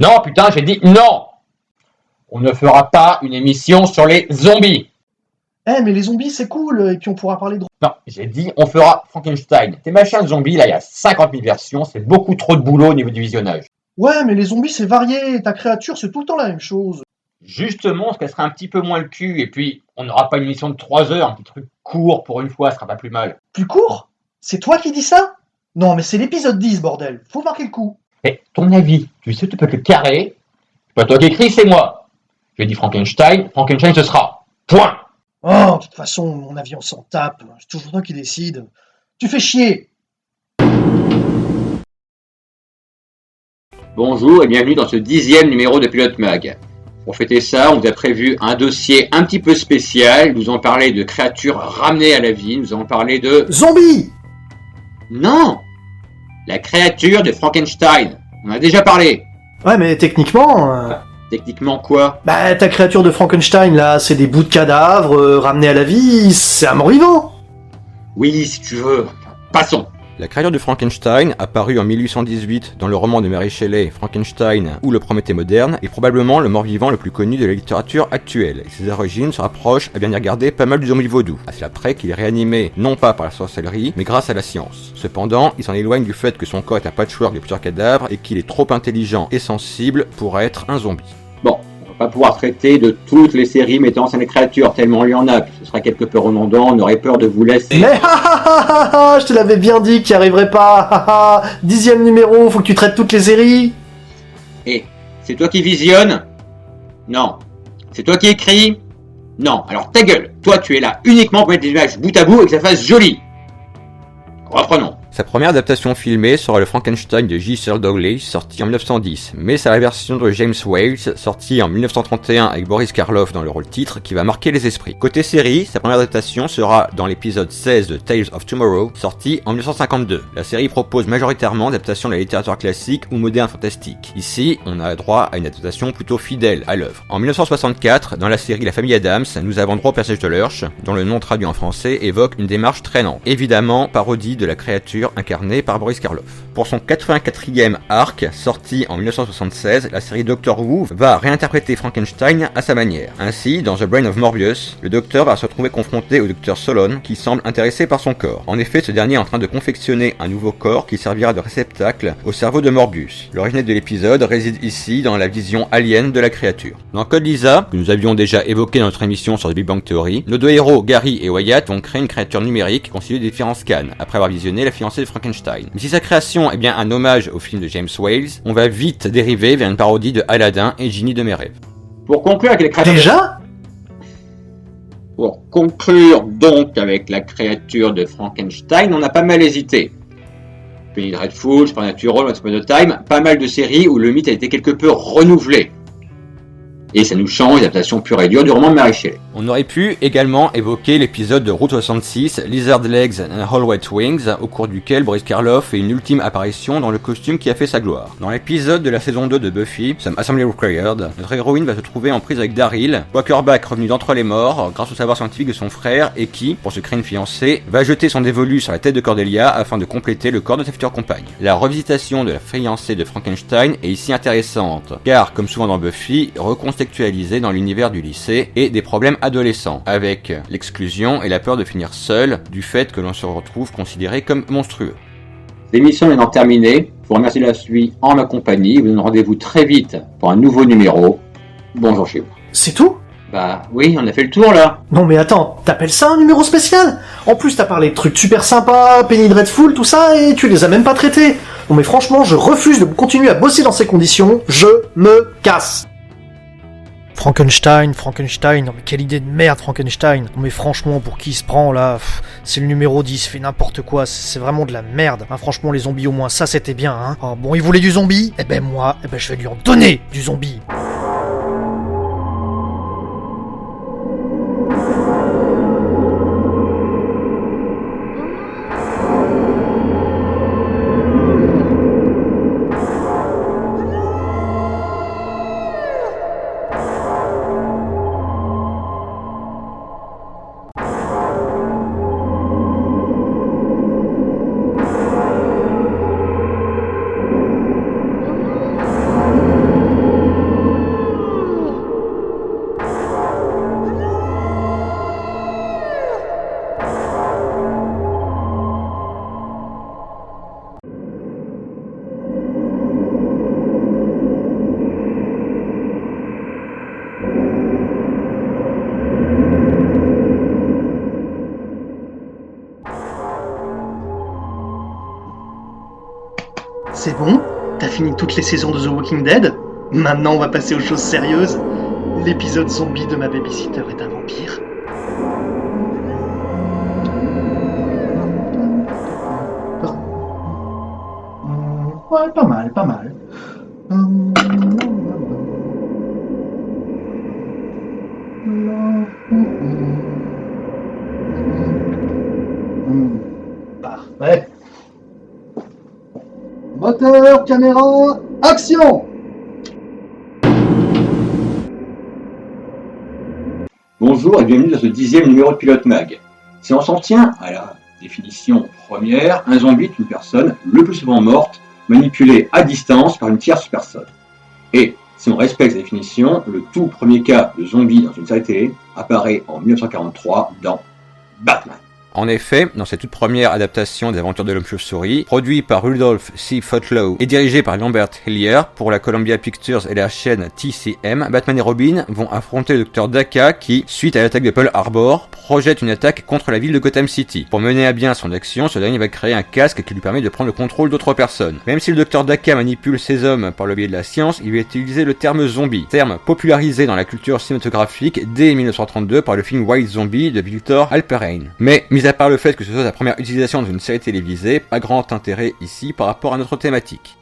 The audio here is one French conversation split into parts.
Non, putain, j'ai dit non. On ne fera pas une émission sur les zombies. Mais les zombies, c'est cool, et puis on pourra parler de... Non, j'ai dit on fera Frankenstein. Tes machins de zombies, là, il y a 50 000 versions, c'est beaucoup trop de boulot au niveau du visionnage. Ouais, mais les zombies, c'est varié, ta créature, c'est tout le temps la même chose. Justement, ce qu'elle sera un petit peu moins le cul, et puis on n'aura pas une émission de 3 heures, un petit truc court pour une fois, ce sera pas plus mal. Plus court? C'est toi qui dis ça? Non, mais c'est l'épisode 10, bordel, faut marquer le coup. Et ton avis, tu sais, tu peux te le carrer. C'est pas toi qui écris, c'est moi. J'ai dit Frankenstein, Frankenstein ce sera. Point. Oh, de toute façon, mon avis, on s'en tape, c'est toujours toi qui décide. Tu fais chier. Bonjour et bienvenue dans ce 10e numéro de Pilote Mag. Pour fêter ça, on vous a prévu un dossier un petit peu spécial. Nous allons parler de créatures ramenées à la vie. Nous allons parler de... Zombies! Non! La créature de Frankenstein. On en a déjà parlé. Ouais, mais techniquement... Techniquement quoi? Bah, ta créature de Frankenstein, là, c'est des bouts de cadavres ramenés à la vie, c'est un mort-vivant. Oui, si tu veux. Passons. La créature de Frankenstein, apparue en 1818 dans le roman de Mary Shelley, Frankenstein ou le Prométhée moderne, est probablement le mort-vivant le plus connu de la littérature actuelle. Ses origines se rapprochent, à bien y regarder, pas mal du zombie vaudou, à cela près qu'il est réanimé non pas par la sorcellerie, mais grâce à la science. Cependant, il s'en éloigne du fait que son corps est un patchwork de plusieurs cadavres et qu'il est trop intelligent et sensible pour être un zombie. Bon, on va pas pouvoir traiter de toutes les séries mettant en scène les créatures, tellement il y en a, puis ce sera quelque peu redondant, on aurait peur de vous laisser. Mais je te l'avais bien dit qu'il n'y arriverait pas. 10e numéro, faut que tu traites toutes les séries. Et c'est toi qui visionne? Non. C'est toi qui écris? Non. Alors ta gueule, toi tu es là uniquement pour mettre des images bout à bout et que ça fasse joli. Reprenons. Sa première adaptation filmée sera le Frankenstein de J. Searle Douglas, sorti en 1910, mais c'est la version de James Whale, sortie en 1931 avec Boris Karloff dans le rôle titre, qui va marquer les esprits. Côté série, sa première adaptation sera dans l'épisode 16 de Tales of Tomorrow, sorti en 1952. La série propose majoritairement adaptations de la littérature classique ou moderne fantastique. Ici, on a droit à une adaptation plutôt fidèle à l'œuvre. En 1964, dans la série La Famille Addams, nous avons droit au personnage de Lurch, dont le nom traduit en français évoque une démarche traînante. Évidemment, parodie de la créature incarné par Boris Karloff. Pour son 84e arc, sorti en 1976, la série Doctor Who va réinterpréter Frankenstein à sa manière. Ainsi, dans The Brain of Morbius, le docteur va se retrouver confronté au docteur Solon, qui semble intéressé par son corps. En effet, ce dernier est en train de confectionner un nouveau corps qui servira de réceptacle au cerveau de Morbius. L'origine de l'épisode réside ici dans la vision alien de la créature. Dans Code Lisa, que nous avions déjà évoqué dans notre émission sur The Big Bang Theory, nos deux héros, Gary et Wyatt, vont créer une créature numérique constituée de différents scans, après avoir visionné la fiancée de Frankenstein. Mais si sa création est bien un hommage au film de James Whale, on va vite dériver vers une parodie de Aladdin et Ginny de mes rêves. Pour conclure avec les créatures... Déjà? Pour conclure donc avec la créature de Frankenstein, on a pas mal hésité. Penny Dreadful, Supernatural, Once Upon a Time, pas mal de séries où le mythe a été quelque peu renouvelé. Et ça nous change l'adaptation pure et dure du roman de Mary Shelley. On aurait pu également évoquer l'épisode de Route 66, Lizard Legs and Whole White Wings, au cours duquel Boris Karloff fait une ultime apparition dans le costume qui a fait sa gloire. Dans l'épisode de la saison 2 de Buffy, Some Assembly Required, notre héroïne va se trouver en prise avec Daryl, Quakerback revenu d'entre les morts grâce au savoir scientifique de son frère et qui, pour se créer une fiancée, va jeter son dévolu sur la tête de Cordelia afin de compléter le corps de sa future compagne. La revisitation de la fiancée de Frankenstein est ici intéressante, car, comme souvent dans Buffy, recontextualisée dans l'univers du lycée et des problèmes adolescents, avec l'exclusion et la peur de finir seul du fait que l'on se retrouve considéré comme monstrueux. L'émission est maintenant terminée. Je vous remercie de la suite en ma compagnie. Je vous donne rendez-vous très vite pour un nouveau numéro. Bonjour chez vous. C'est tout? Bah oui, on a fait le tour là. Non mais attends, t'appelles ça un numéro spécial? En plus t'as parlé de trucs super sympas, Penny Dreadful, tout ça, et tu les as même pas traités. Non mais franchement, je refuse de continuer à bosser dans ces conditions, je me casse. Frankenstein, non mais quelle idée de merde Frankenstein. Non mais franchement, pour qui il se prend là? C'est le numéro 10, fait n'importe quoi, c'est vraiment de la merde. Hein, franchement les zombies au moins ça c'était bien. Hein. Oh, bon il voulait du zombie? Eh ben moi, je vais lui en donner du zombie. fini toutes les saisons de The Walking Dead. Maintenant, on va passer aux choses sérieuses. L'épisode zombie de ma babysitter est un vampire. Ouais, pas mal, pas mal. Parfait. Moteur, caméra, action! Bonjour et bienvenue dans ce 10e numéro de Pilote Mag. Si on s'en tient à la définition première, un zombie est une personne, le plus souvent morte, manipulée à distance par une tierce personne. Et si on respecte cette définition, le tout premier cas de zombie dans une série télé apparaît en 1943 dans Batman. En effet, dans cette toute première adaptation des Aventures de l'Homme Chauve-souris, produit par Rudolph C. Futlow et dirigé par Lambert Hillier pour la Columbia Pictures et la chaîne TCM, Batman et Robin vont affronter le Dr. Dacca qui, suite à l'attaque de Pearl Harbor, projette une attaque contre la ville de Gotham City. Pour mener à bien son action, ce dernier va créer un casque qui lui permet de prendre le contrôle d'autres personnes. Même si le Dr. Dacca manipule ces hommes par le biais de la science, il va utiliser le terme zombie, terme popularisé dans la culture cinématographique dès 1932 par le film White Zombie de Victor Halperin. Mais, mis à part le fait que ce soit sa première utilisation dans une série télévisée, pas grand intérêt ici par rapport à notre thématique.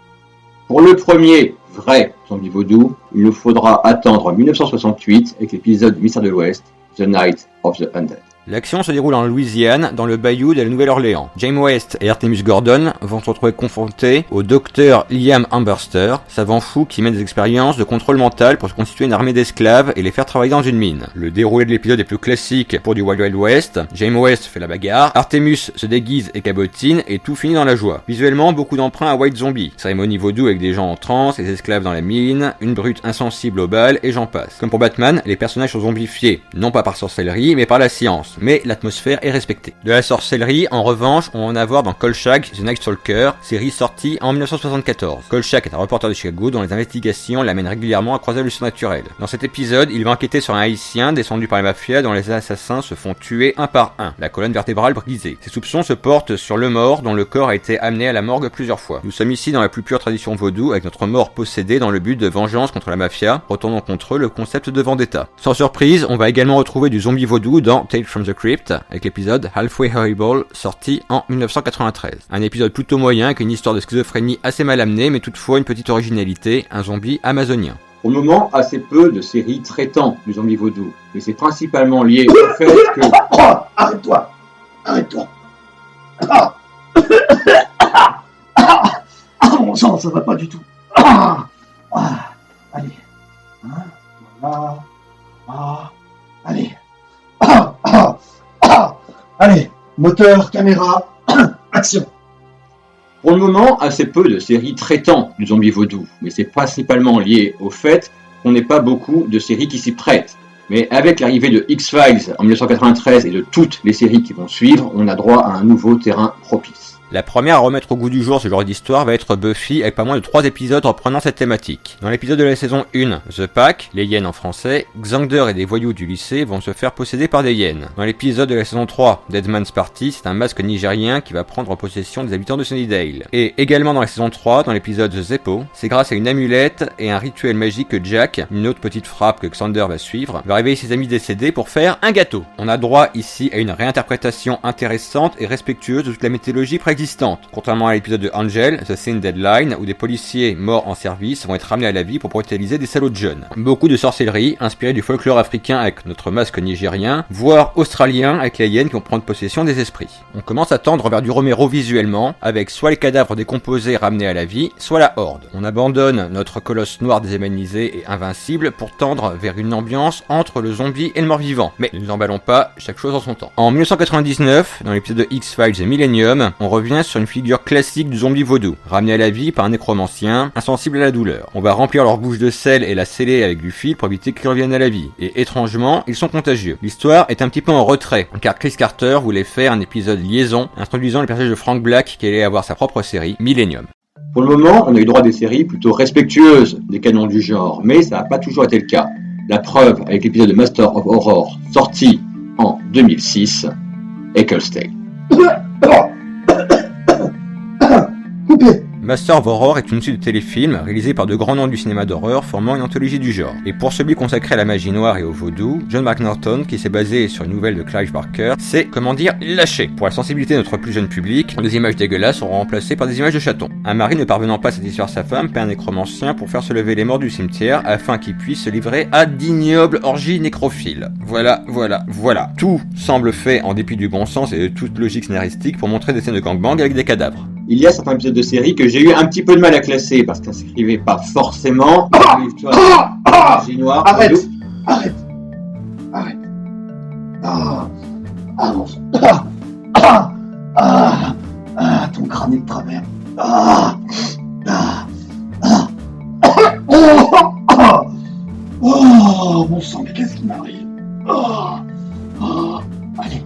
Pour le premier vrai zombie vaudou, il nous faudra attendre 1968 avec l'épisode Mystère de l'Ouest, The Night of the Undead. L'action se déroule en Louisiane, dans le bayou de la Nouvelle-Orléans. James West et Artemus Gordon vont se retrouver confrontés au docteur Liam Amberster, savant fou qui mène des expériences de contrôle mental pour se constituer une armée d'esclaves et les faire travailler dans une mine. Le déroulé de l'épisode est plus classique pour du Wild Wild West. James West fait la bagarre, Artemus se déguise et cabotine, et tout finit dans la joie. Visuellement, beaucoup d'emprunts à White Zombie. Cérémonie vaudou avec des gens en transe, les esclaves dans la mine, une brute insensible aux balles, et j'en passe. Comme pour Batman, les personnages sont zombifiés, non pas par sorcellerie, mais par la science. Mais l'atmosphère est respectée. De la sorcellerie, en revanche, on va en avoir dans Kolchak, The Night Stalker, série sortie en 1974. Kolchak est un reporter de Chicago dont les investigations l'amènent régulièrement à croiser le surnaturel. Dans cet épisode, il va enquêter sur un haïtien descendu par la mafia dont les assassins se font tuer un par un, la colonne vertébrale brisée. Ses soupçons se portent sur le mort dont le corps a été amené à la morgue plusieurs fois. Nous sommes ici dans la plus pure tradition vaudou avec notre mort possédé dans le but de vengeance contre la mafia, retournant contre eux le concept de vendetta. Sans surprise, on va également retrouver du zombie vaudou dans Tales from the Crypt, avec l'épisode Halfway Horrible, sorti en 1993. Un épisode plutôt moyen avec une histoire de schizophrénie assez mal amenée, mais toutefois une petite originalité, un zombie amazonien. Pour le moment, assez peu de séries traitant du zombie vaudou, mais c'est principalement lié au fait que... Oh, arrête-toi! Arrête-toi! Mon sang, ça va pas du tout. Allez. Voilà. Allez. Allez, moteur, caméra, action. Pour le moment, assez peu de séries traitant du zombie vaudou, mais c'est principalement lié au fait qu'on n'ait pas beaucoup de séries qui s'y prêtent. Mais avec l'arrivée de X-Files en 1993 et de toutes les séries qui vont suivre, on a droit à un nouveau terrain propice. La première à remettre au goût du jour ce genre d'histoire va être Buffy avec pas moins de 3 épisodes reprenant cette thématique. Dans l'épisode de la saison 1, The Pack, les hyènes en français, Xander et des voyous du lycée vont se faire posséder par des hyènes. Dans l'épisode de la saison 3, Dead Man's Party, c'est un masque nigérien qui va prendre possession des habitants de Sunnydale. Et également dans la saison 3, dans l'épisode The Zeppo, c'est grâce à une amulette et un rituel magique que Jack, une autre petite frappe que Xander va suivre, va réveiller ses amis décédés pour faire un gâteau. On a droit ici à une réinterprétation intéressante et respectueuse de toute la mythologie préexistante. Contrairement à l'épisode de Angel, The Thin Deadline, où des policiers morts en service vont être ramenés à la vie pour brutaliser des salauds de jeunes. Beaucoup de sorcellerie, inspirée du folklore africain avec notre masque nigérien, voire australien avec les hyènes qui vont prendre possession des esprits. On commence à tendre vers du Romero visuellement, avec soit les cadavres décomposés ramenés à la vie, soit la horde. On abandonne notre colosse noir déshumanisé et invincible pour tendre vers une ambiance entre le zombie et le mort-vivant. Mais ne nous emballons pas, chaque chose en son temps. En 1999, dans l'épisode de X-Files et Millennium, on revient sur une figure classique du zombie vaudou, ramené à la vie par un nécromancien, insensible à la douleur. On va remplir leur bouche de sel et la sceller avec du fil pour éviter qu'ils reviennent à la vie. Et étrangement, ils sont contagieux. L'histoire est un petit peu en retrait, car Chris Carter voulait faire un épisode liaison, introduisant le personnage de Frank Black qui allait avoir sa propre série, Millennium. Pour le moment, on a eu droit à des séries plutôt respectueuses des canons du genre, mais ça n'a pas toujours été le cas. La preuve avec l'épisode de Master of Horror, sorti en 2006, Eccleston. Coupé. Master of Horror est une suite de téléfilms réalisée par de grands noms du cinéma d'horreur formant une anthologie du genre. Et pour celui consacré à la magie noire et au vaudou, John McNaughton, qui s'est basé sur une nouvelle de Clive Barker, s'est, lâché. Pour la sensibilité de notre plus jeune public, des images dégueulasses seront remplacées par des images de chatons. Un mari ne parvenant pas à satisfaire sa femme paie un nécromancien pour faire se lever les morts du cimetière afin qu'il puisse se livrer à d'ignobles orgies nécrophiles. Voilà. Tout semble fait en dépit du bon sens et de toute logique scénaristique pour montrer des scènes de gangbang avec des cadavres. Il y a certains épisodes de série que j'ai eu un petit peu de mal à classer parce qu'ils n'inscrivaient pas forcément dans l'histoire de la magie noire. Arrête. Ton crâne est de travers. Oh, mon sang, mais qu'est-ce qui m'arrive? Allez.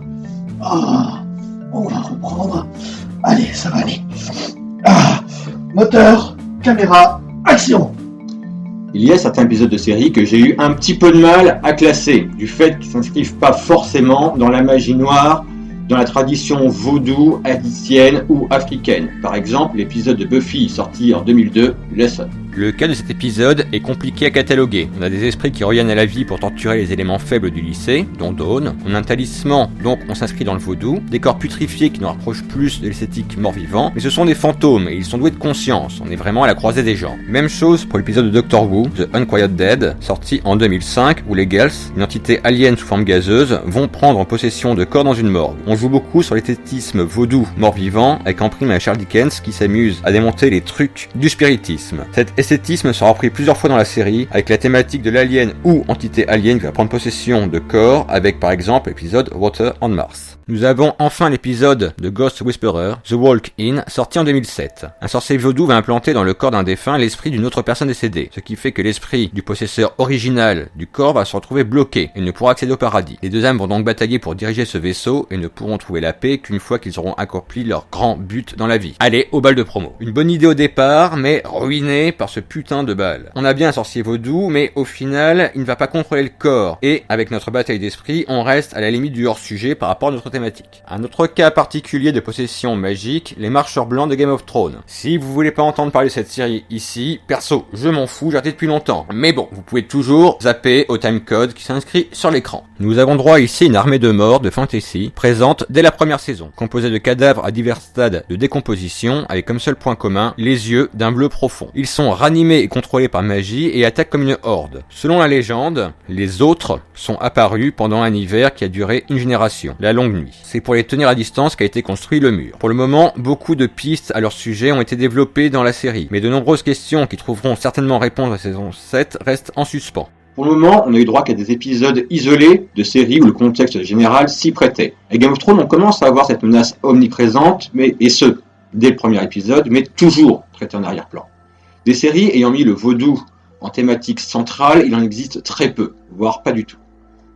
On va reprendre. Allez, ça va aller. Moteur, caméra, action. Il y a certains épisodes de série que j'ai eu un petit peu de mal à classer, du fait qu'ils ne s'inscrivent pas forcément dans la magie noire, dans la tradition vaudou, haïtienne ou africaine. Par exemple, l'épisode de Buffy sorti en 2002, Lesson. Le cas de cet épisode est compliqué à cataloguer. On a des esprits qui reviennent à la vie pour torturer les éléments faibles du lycée, dont Dawn. On a un talisman, donc on s'inscrit dans le vaudou. Des corps putrifiés qui nous rapprochent plus de l'esthétique mort-vivant. Mais ce sont des fantômes et ils sont doués de conscience. On est vraiment à la croisée des genres. Même chose pour l'épisode de Doctor Who, The Unquiet Dead, sorti en 2005, où les Gals, une entité alien sous forme gazeuse, vont prendre en possession de corps dans une morgue. On joue beaucoup sur l'esthétisme vaudou mort-vivant, avec en prime à Charles Dickens qui s'amuse à démonter les trucs du spiritisme. Cette esthétisme sera repris plusieurs fois dans la série, avec la thématique de l'alien ou entité alien qui va prendre possession de corps, avec par exemple l'épisode Water on Mars. Nous avons enfin l'épisode de Ghost Whisperer, The Walk-In, sorti en 2007. Un sorcier vaudou va implanter dans le corps d'un défunt l'esprit d'une autre personne décédée, ce qui fait que l'esprit du possesseur original du corps va se retrouver bloqué et ne pourra accéder au paradis. Les deux âmes vont donc batailler pour diriger ce vaisseau et ne pourront trouver la paix qu'une fois qu'ils auront accompli leur grand but dans la vie. Allez, au bal de promo. Une bonne idée au départ, mais ruinée par ce putain de bal. On a bien un sorcier vaudou, mais au final, il ne va pas contrôler le corps. Et, avec notre bataille d'esprit, on reste à la limite du hors-sujet par rapport à notre thématique. Un autre cas particulier de possession magique, les marcheurs blancs de Game of Thrones. Si vous voulez pas entendre parler de cette série ici, perso, je m'en fous, j'ai arrêté depuis longtemps. Mais bon, vous pouvez toujours zapper au timecode qui s'inscrit sur l'écran. Nous avons droit ici à une armée de morts de fantasy, présente dès la première saison, composée de cadavres à divers stades de décomposition, avec comme seul point commun, les yeux d'un bleu profond. Ils sont ranimés et contrôlés par magie et attaquent comme une horde. Selon la légende, les autres sont apparus pendant un hiver qui a duré une génération, la longue nuit. C'est pour les tenir à distance qu'a été construit le mur. Pour le moment, beaucoup de pistes à leur sujet ont été développées dans la série, mais de nombreuses questions qui trouveront certainement réponse à la saison 7 restent en suspens. Pour le moment, on a eu droit qu'à des épisodes isolés de séries où le contexte général s'y prêtait. Avec Game of Thrones, on commence à avoir cette menace omniprésente, et ce, dès le premier épisode, mais toujours traitée en arrière-plan. Des séries ayant mis le vaudou en thématique centrale, il en existe très peu, voire pas du tout.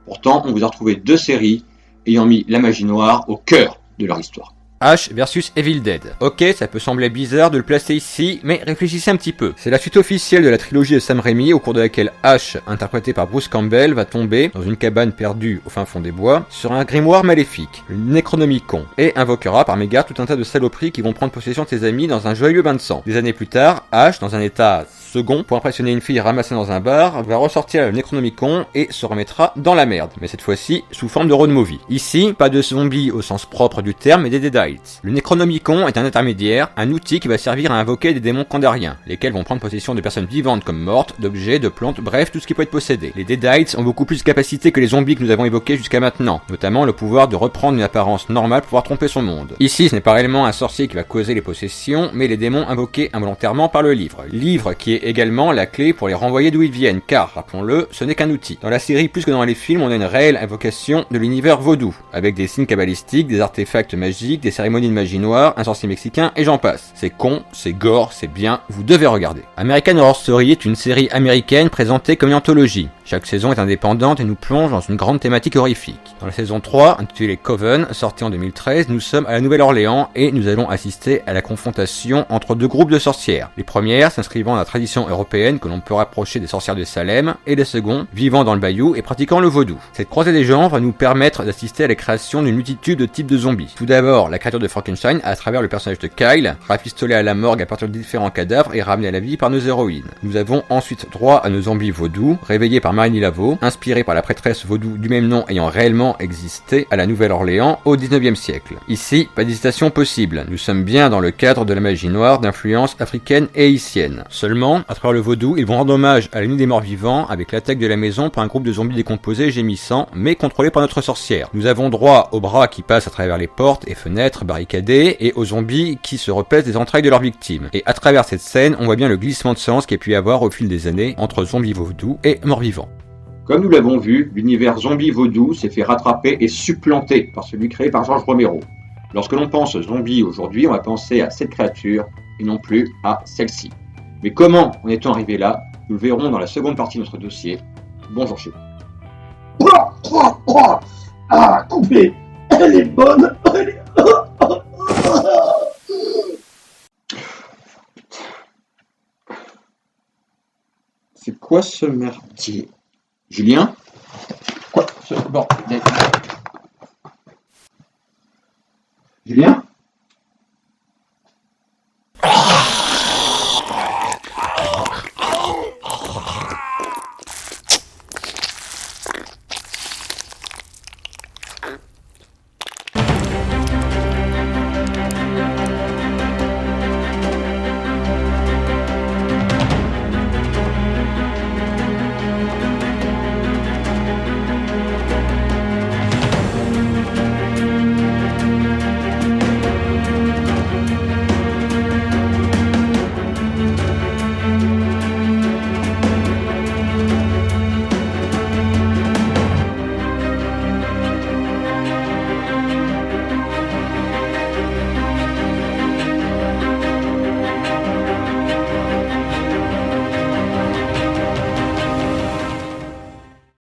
Pourtant, on vous a retrouvé deux séries ayant mis la magie noire au cœur de leur histoire. Ash vs Evil Dead. Ok, ça peut sembler bizarre de le placer ici, mais réfléchissez un petit peu. C'est la suite officielle de la trilogie de Sam Raimi, au cours de laquelle Ash, interprété par Bruce Campbell, va tomber dans une cabane perdue au fin fond des bois, sur un grimoire maléfique, le Necronomicon, et invoquera par mégarde tout un tas de saloperies qui vont prendre possession de ses amis dans un joyeux bain de sang. Des années plus tard, Ash, dans un état second, pour impressionner une fille ramassée dans un bar, va ressortir le Necronomicon et se remettra dans la merde, mais cette fois-ci sous forme de road movie. Ici, pas de zombies au sens propre du terme, mais des Deadites. Le Necronomicon est un intermédiaire, un outil qui va servir à invoquer des démons kandariens, lesquels vont prendre possession de personnes vivantes comme mortes, d'objets, de plantes, bref, tout ce qui peut être possédé. Les Deadites ont beaucoup plus de capacité que les zombies que nous avons évoqués jusqu'à maintenant, notamment le pouvoir de reprendre une apparence normale pour pouvoir tromper son monde. Ici, ce n'est pas réellement un sorcier qui va causer les possessions, mais les démons invoqués involontairement par le livre. Livre qui est également la clé pour les renvoyer d'où ils viennent, car, rappelons-le, ce n'est qu'un outil. Dans la série, plus que dans les films, on a une réelle invocation de l'univers vaudou, avec des signes cabalistiques, des artefacts magiques, des cérémonies de magie noire, un sorcier mexicain, et j'en passe. C'est con, c'est gore, c'est bien, vous devez regarder. American Horror Story est une série américaine présentée comme une anthologie. Chaque saison est indépendante et nous plonge dans une grande thématique horrifique. Dans la saison 3, intitulée Coven, sortie en 2013, nous sommes à la Nouvelle-Orléans et nous allons assister à la confrontation entre deux groupes de sorcières. Les premières s'inscrivant dans la tradition européenne que l'on peut rapprocher des sorcières de Salem, et les seconds vivant dans le bayou et pratiquant le vaudou. Cette croisée des genres va nous permettre d'assister à la création d'une multitude de types de zombies. Tout d'abord, la créature de Frankenstein à travers le personnage de Kyle, rafistolé à la morgue à partir de différents cadavres et ramené à la vie par nos héroïnes. Nous avons ensuite droit à nos zombies vaudous, réveillés par Marilyn Laveau, inspirés par la prêtresse vaudou du même nom ayant réellement existé à la Nouvelle-Orléans au 19e siècle. Ici, pas d'hésitation possible, nous sommes bien dans le cadre de la magie noire d'influence africaine et haïtienne. Seulement, à travers le vaudou, ils vont rendre hommage à la nuit des morts vivants avec l'attaque de la maison par un groupe de zombies décomposés gémissants, mais contrôlés par notre sorcière. Nous avons droit aux bras qui passent à travers les portes et fenêtres barricadées et aux zombies qui se repaissent des entrailles de leurs victimes. Et à travers cette scène, on voit bien le glissement de sens qu'il y a pu y avoir au fil des années entre zombies vaudou et morts vivants. Comme nous l'avons vu, l'univers zombie vaudou s'est fait rattraper et supplanter par celui créé par George Romero. Lorsque l'on pense zombie aujourd'hui, on va penser à cette créature et non plus à celle-ci. Mais comment en est-on arrivé là? Nous le verrons dans la seconde partie de notre dossier. Bonjour chez vous. Ah, coupé. Elle est bonne. C'est quoi ce merdier? Julien? Quoi ce bordel? Julien?